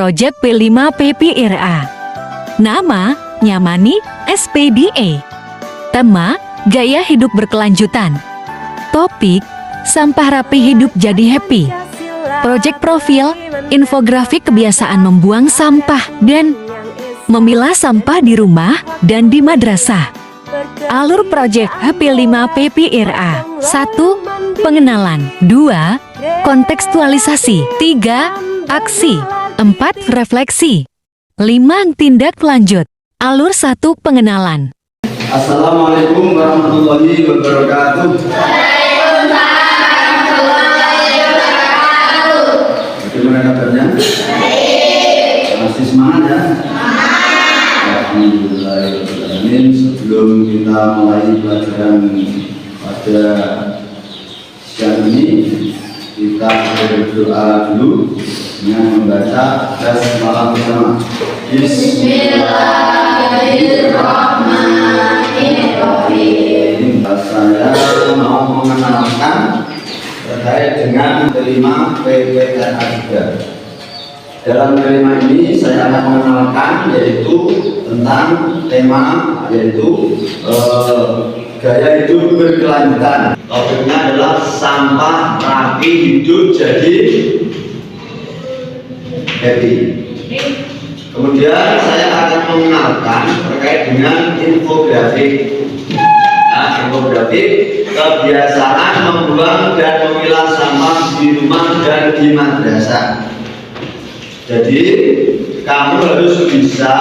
Proyek P5 PPRA. Nama, Nyamani SPDA. Tema, gaya hidup berkelanjutan. Topik, sampah rapi hidup jadi happy. Proyek profil, infografik kebiasaan membuang sampah dan memilah sampah di rumah dan di madrasah. Alur proyek HP5 PPRA. 1. Pengenalan. 2. Kontekstualisasi. 3. Aksi. 4. Refleksi. 5. Tindak lanjut. Alur 1. Pengenalan. Assalamualaikum warahmatullahi wabarakatuh. Bagaimana kabarnya? Masih semangat ya? Alhamdulillahirrahmanirrahim. Sebelum kita mulai pelajaran pada siang ini, kita berdoa dulu dengan membaca basmalah bersama. Bismillahirrahmanirrahim. Saya mau mengenalkan terkait dengan terima PPRA 3. Dalam tema ini saya akan mengenalkan yaitu tentang tema yaitu gaya hidup berkelanjutan. Topiknya adalah sampah rapi hidup jadi happy. Kemudian saya akan mengenalkan terkait dengan infografik. Nah, infografik kebiasaan membuang dan memilah sampah di rumah dan di madrasah. Jadi kamu harus bisa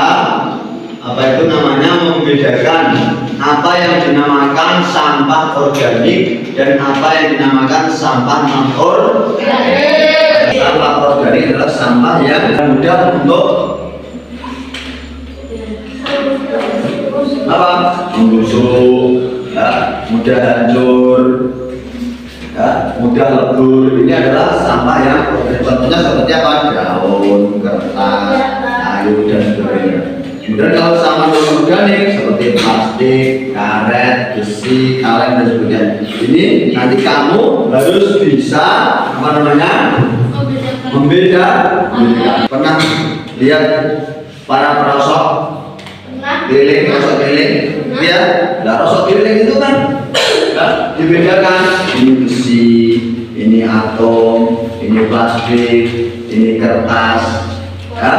membedakan apa yang dinamakan sampah organik dan apa yang dinamakan sampah non-organik. Sampah organik adalah sampah yang mudah untuk membusuk, mudah hancur, mudah lebur. Ini adalah sampah yang contohnya seperti apa? Daun, kertas, kayu dan sebagainya. Kemudian kalau sampah non-organik seperti plastik, karet, besi, kaleng dan sebagainya. Ini nanti kamu harus bisa membedakan. Pernah lihat para perosok keliling, ya? Nah, rosok keliling itu kan dibedakan. Ini besi, ini atom, ini plastik, ini kertas. Ya,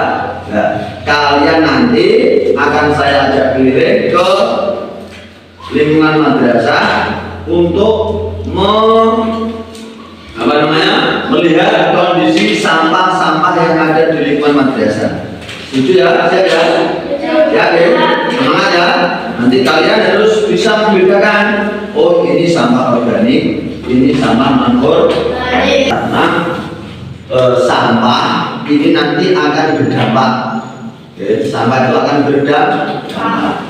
nah, kalian nanti akan saya ajak keliling ke lingkungan madrasah untuk melihat kondisi sampah-sampah yang ada di lingkungan madrasah. Setuju ya? Siap ya? Yakin? Semangat ya? Nanti kalian harus bisa membedakan. Oh, ini sampah organik, ini sampah non-organik. Karena sampah ini nanti akan berdampak. Sampah itu akan berdampak.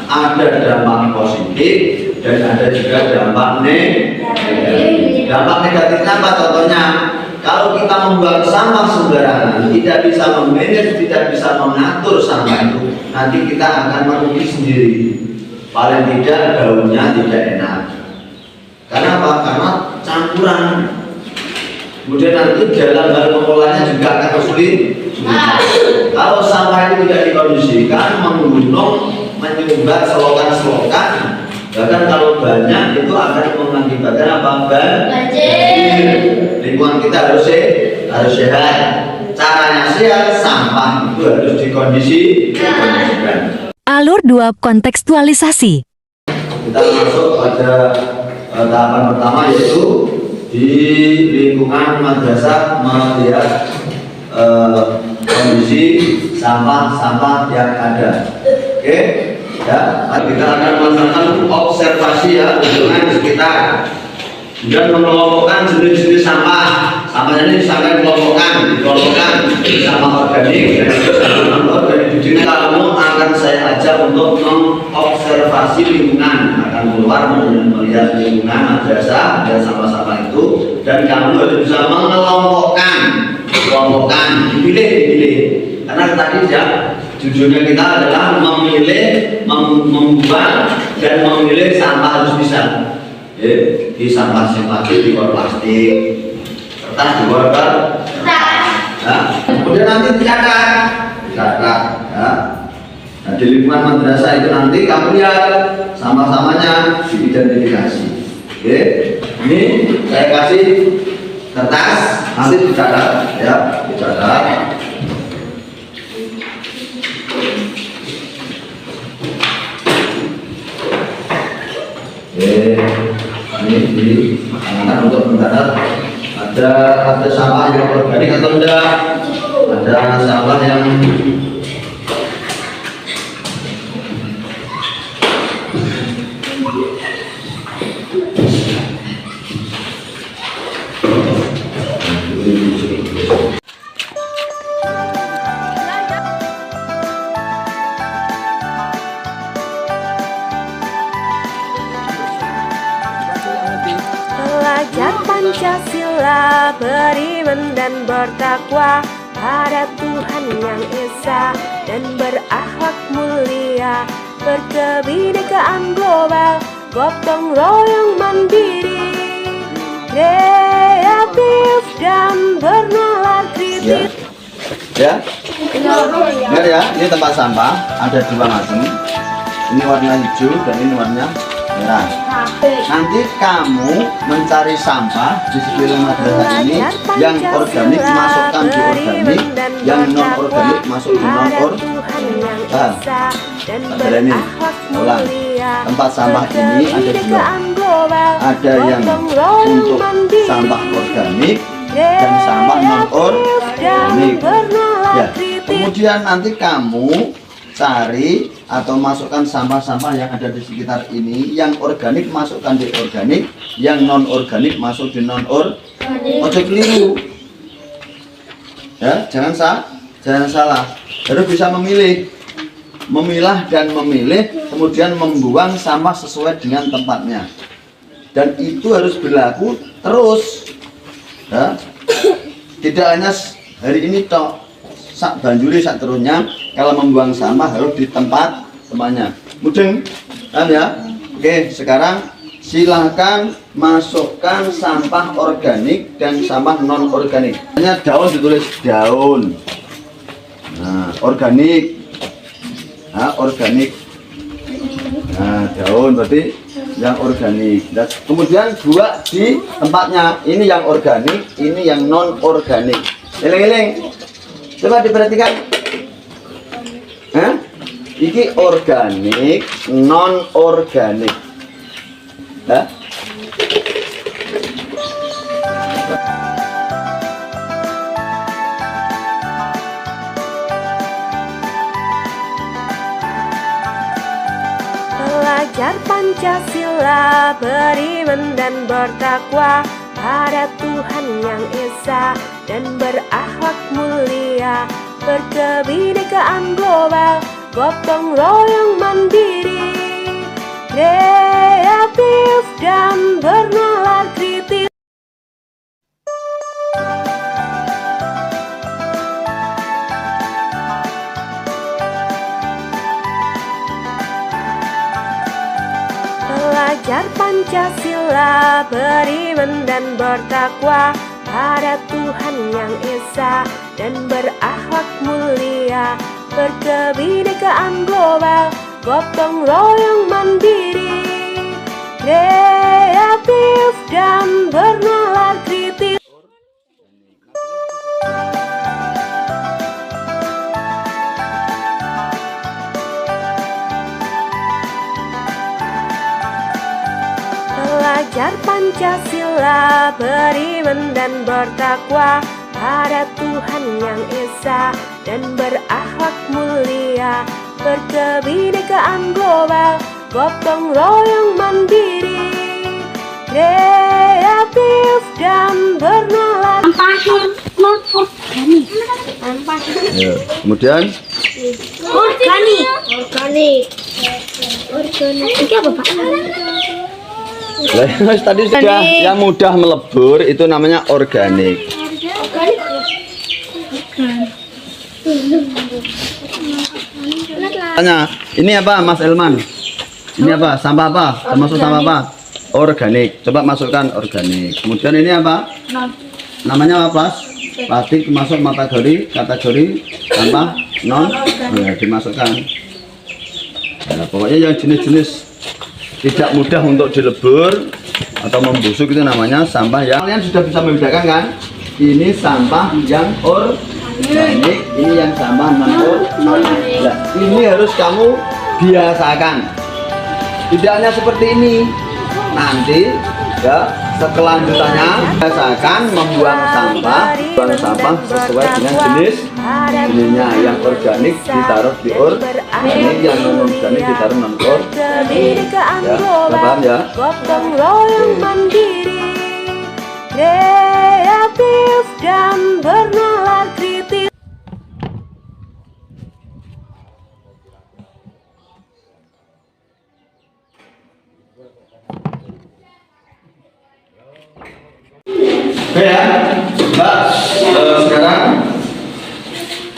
Ada dampak positif dan ada juga dampak negatif. Dampak negatifnya apa? Contohnya, kalau kita membuang sampah sembarangan, tidak bisa memanage, tidak bisa mengatur sampah itu, nanti kita akan merugi sendiri. Paling tidak daunnya tidak enak. Karena apa? Karena campuran. Kemudian nanti dalam hal pengolahnya juga akan sulit. Kalau sampah itu tidak dikondisikan, menggunung, menyumbat selokan-selokan, bahkan kalau banyak itu akan mengakibatkan apa? Banjir. Lingkungan kita harus sehat. Caranya sehat, sampah itu harus dikondisikan. Alur 2. Kontekstualisasi. Kita masuk pada tahapan pertama yaitu di lingkungan madrasah melihat kondisi sampah-sampah yang ada. Oke, ya, kita akan melakukan observasi ya lingkungan sekitar. Dan mengelompokkan jenis-jenis sampah. Sampah ini sampai dikelompokkan sampah organik dan sampah non-organik. Jadi kamu akan saya ajak untuk mengobservasi lingkungan, akan keluar melihat lingkungan madrasah dan sampah-sampah itu, dan kamu harus bisa mengelompokkan, dipilih. Karena tadi ya judulnya kita adalah membuang dan memilih sampah harus bisa. Di sampah plastik di luar plastik, kertas di luar kertas. Nah, kemudian nanti dicatat di lingkungan madrasah itu nanti kamu lihat sampah-sampahnya diidentifikasi. Oke, ini saya kasih kertas, nanti dicatat ya, dicatat. Oke, ini anak untuk mencatat ada sampah yang organik atau enggak, ada sampah yang Belajar Pancasila, beriman dan bertakwa pada Tuhan yang Esa, dan berakhlak mulia, berkebinekaan global, gotong royong mandiri, kreatif dan bernalar kritis. ya, benar ya. Ini tempat sampah ada dua macam. Ini warna hijau dan ini warna merah. Nanti kamu mencari sampah di sekeliling madrasah ini yang organik masukkan di organik, yang non organik masuk di non organik. Ada ini, ulang. Tempat sampah ini ada dua. Ada yang untuk sampah organik dan sampah non organik. Ya. Kemudian nanti kamu cari atau masukkan sampah-sampah yang ada di sekitar ini. Yang organik masukkan di organik, yang non organik masuk di non organik. Ojo keliru ya, jangan salah. Harus bisa memilah dan memilih, kemudian membuang sampah sesuai dengan tempatnya, dan itu harus berlaku terus ya. Tidak hanya hari ini toh, sak banjuri sak terusnya. Kalau membuang sampah harus di tempat tempatnya. Mudeng, kan ya? Oke, sekarang silahkan masukkan sampah organik dan sampah non organik. Hanya daun ditulis daun. Nah, organik. Nah, organik. Nah, daun berarti yang organik. Dan kemudian buat di tempatnya. Ini yang organik, ini yang non organik. Eling-eling. Coba diperhatikan. Hah? Iki organik, non organik. Hah? Belajar Pancasila, beriman dan bertakwa pada Tuhan yang Esa, dan berakhlak mulia, berkebinekaan global, gotong royong mandiri, kreatif dan bernalar kritis. Belajar Pancasila, beriman dan bertakwa pada Tuhan yang Esa, dan berakhlak mulia, berkebinekaan global, gotong royong mandiri, kreatif dan bernalar kritis. Belajar Pancasila, beriman dan bertakwa pada Tuhan yang Esa, dan berakhlak mulia, berkebinekaan global, gotong royong mandiri, kreatif dan bernalar. Ya. Kemudian Organik. Ini apa, Pak? tadi sudah yang mudah melebur itu namanya organik. Tanya, ini apa Mas Elman? Ini apa? Sampah apa? Termasuk sampah apa? Organik. Coba masukkan organik. Kemudian ini apa? Namanya apa? Plastik masuk kategori sampah non. Ya, dimasukkan. Nah, pokoknya yang jenis-jenis tidak mudah untuk dilebur atau membusuk itu namanya sampah yang kalian sudah bisa membedakan kan? Ini sampah yang organik, ini yang sampah non-organik. Nah, ini harus kamu biasakan. Tidak hanya seperti ini. Nanti ya sekelanjutannya biasakan membuang sampah sesuai dengan jenisnya. Yang organik ditaruh di organik, yang non organik ditaruh non organik. Ya, paham ya? Gotong royong mandiri, kreatif dan bernalar kritis. Oke ya, Mbak, sekarang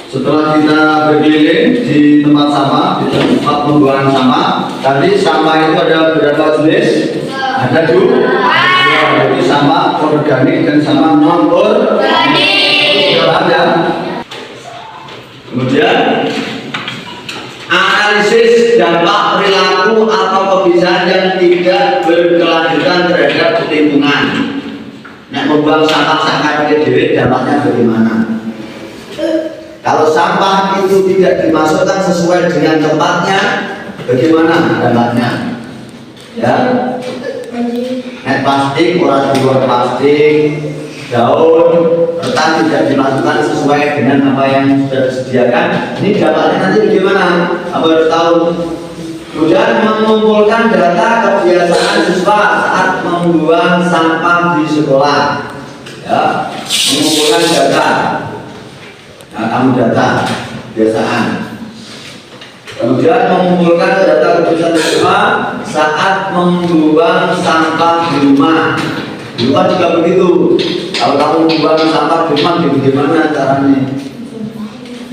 setelah kita berkeliling di tempat sampah, di tempat pembuangan sampah, tadi sampah itu ada berapa jenis? Ada dua, jadi sampah organik dan sampah non organik. Ya. Kemudian analisis dampak perilaku atau kebiasaan yang tidak berkelanjutan terhadap lingkungan. Nek membuang sampah sampah dewe dampaknya bagaimana? Kalau sampah itu tidak dimasukkan sesuai dengan tempatnya, bagaimana dampaknya? Ya, nek plastik, orang dibuang plastik, daun, kertas tidak dimasukkan sesuai dengan apa yang sudah disediakan. Ini dampaknya nanti bagaimana? Apa harus tahu? Kemudian mengumpulkan data kebiasaan siswa saat membuang sampah di sekolah. Ya, mengumpulkan data. Nah, kamu data kebiasaan. Kemudian mengumpulkan data kebiasaan siswa saat membuang sampah di rumah. Di rumah juga begitu. Kalau kamu membuang sampah di rumah, bagaimana caranya?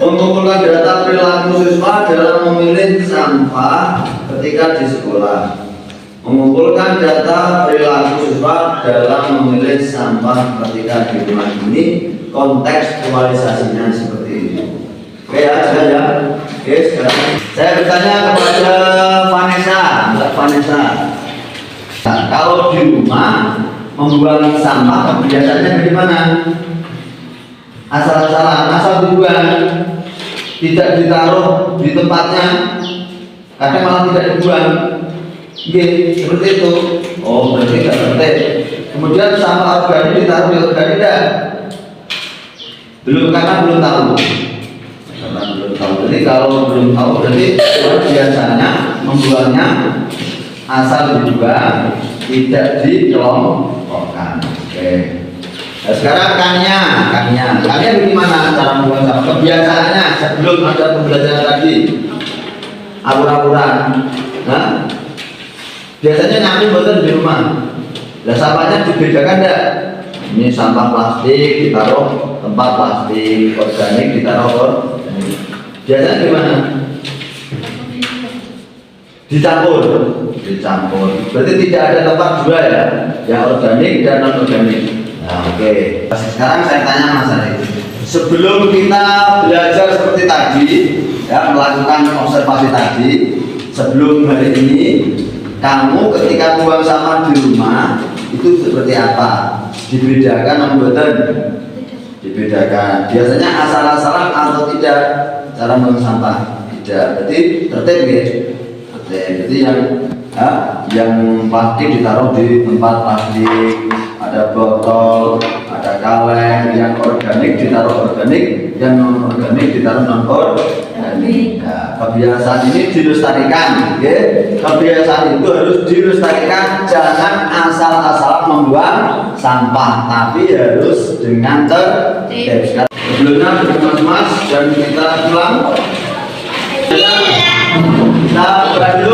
Mengumpulkan data perilaku siswa dalam memilih sampah ketika di sekolah. Mengumpulkan data perilaku siswa dalam memilih sampah ketika di rumah. Ini kontekstualisasinya seperti ini. Oke ya, sudah ya. Oke, sekarang saya bertanya kepada Vanessa, Mbak Vanessa. Nah, kalau di rumah membuang sampah kebiasaannya bagaimana? Asal-asalan, asal dibuang, tidak ditaruh di tempatnya, kadang malah tidak dibuang. Seperti itu. Oh, berarti tidak penting. Kemudian sampah organik ditaruh di organik tidak? Belum, karena belum tahu. Karena belum tahu. Jadi kalau belum tahu berarti biasanya membuangnya asal dibuang, tidak dikelompokkan. Oke. Nah, sekarang kannya bagaimana cara membuang sampah? Kebiasaannya sebelum ada pembelajaran tadi, awur-awuran. Nah, biasanya nyapu betul di rumah. Nah, sampahnya dibedakan enggak? Ini sampah plastik ditaruh tempat plastik, organik ditaruh organik. Biasanya gimana? Dicampur. Berarti tidak ada tempat dua ya, yang organik dan non organik. Nah, oke. Sekarang saya tanya Mas Arif. Sebelum kita belajar seperti tadi, ya, melakukan observasi tadi, sebelum hari ini, kamu ketika buang sampah di rumah itu seperti apa? Dibedakan membuatan? Dibedakan. Biasanya asal-asalan atau tidak cara membuang sampah? Tidak. Berarti tertib ya. Jadi yang plastik ditaruh di tempat plastik, ada botol, ada kaleng. Yang organik ditaruh organik, yang non organik ditaruh non organik. Nah, kebiasaan ini dilestarikan, ya. Kebiasaan itu harus dilestarikan, jangan asal-asalan membuang sampah, tapi harus dengan tertib. Sebelumnya mas-mas dan kita pulang. Kita beradu